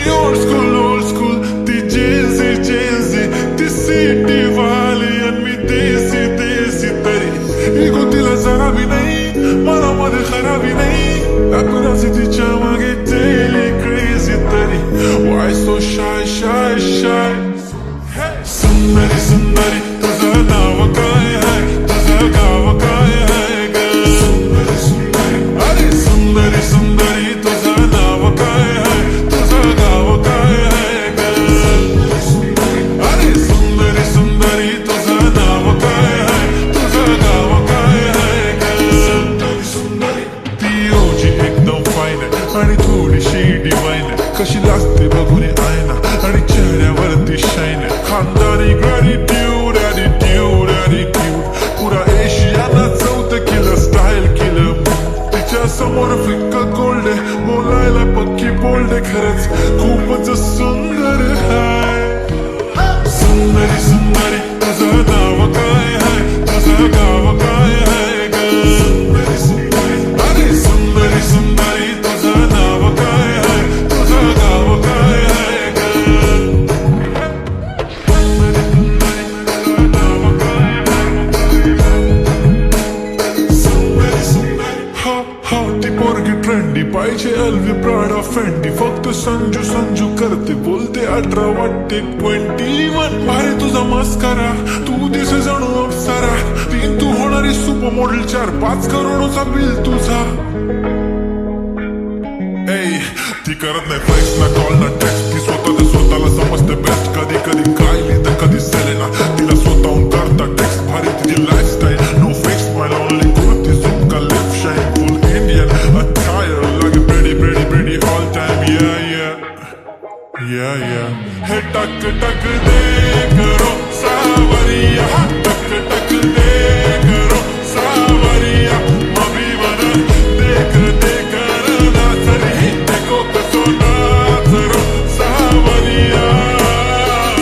old school, ती जेजी, ती city वाली आणि मी देसी तरी इगो तिला जरा भी नाही, मनामध्ये खराबी नाही, अकराची तिच्या मागे daily crazy तरी why so shy सुंदरी तुझं नाव काय आहे, तुझं गाव काय आहे ग? अरे सुंदरी तुझं नाव काय आहे, तुझं गाव काय आहे ग? अरे सुंदरी तुझं नाव काय आहे, तुझं गाव काय आहे ग? ती ओजी एकदम फाईन आहे आणि थोडीशी डिवाइन आहे, कशी लागते बघून आयना आणि चेहऱ्यावरती शाईन आहे, खानदानी ग्रॅटिट्यूड ॲटिट्यूड पुरा एशियाना चौथं केलं स्टाईल केलं, तिच्या समोर फिक्का गोल्ड आहे, बोलायला पक्की बोल्ड आहे, खरंच खूपच सुंदर आहे. सुंदरी तुझं नाव काय आहे, तुझं गाव काय आहे ग? अरे सुंदरी तुझं नाव काय आहे, तुझं गाव काय आहे ग? हा ती पोरगी ट्रेंडी पाहिजे एल्वी प्राडा फेंडी, फक्त संजू करते बोलते 18 वाटते 21. भारी तुझा मस्करा, तू दिसे जणू अप्सरा, तीन तू होणारी सुपर मॉडेल, 4-5 करोडचा बिल तुझा. ती करत नाही फ्लेक्स ना कॉल ना टेक्स्ट, ती स्वतःला समजते बेस्ट, कधी कायली तर कधी सेलेना, तिला स्वतःहून करता टेक्स्ट, भारी तिची लाईफस्टाईल नो फिक्स माय ओनली कुर्ती झुमका लिप शाईन फुल इंडियन अटायर लागे pretty all time yeah हे टक दे करो सावरिया, टक दे करो सावरिया, मभी बना देख ना सरी देखो कसो नाचरो सावरिया.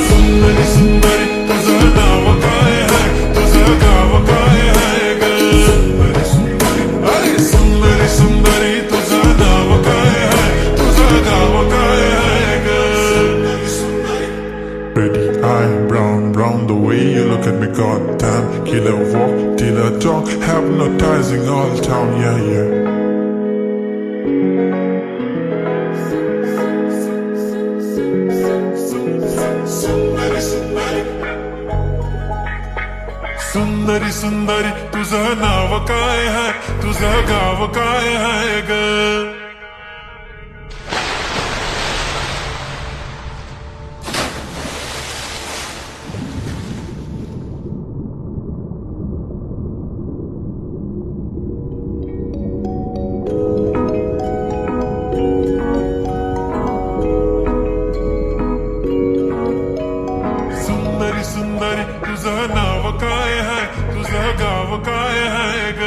सुंदरी तुझं नाव काय आहे, तुझं गाव काय आहे ग? अरे सुंदरी तुझं नाव काय आहे, तुझं गाव काय आहे ग? Pretty eye, brown the way you look at me, goddamn. Killer walk, killer talk, hypnotizing all town, yeah. सुंदरी तुझं नाव काय आहे, तुझं गाव काय आहे ग? सुंदरी तुझं नाव काय आहे, तुझं गाव काय आहे ग?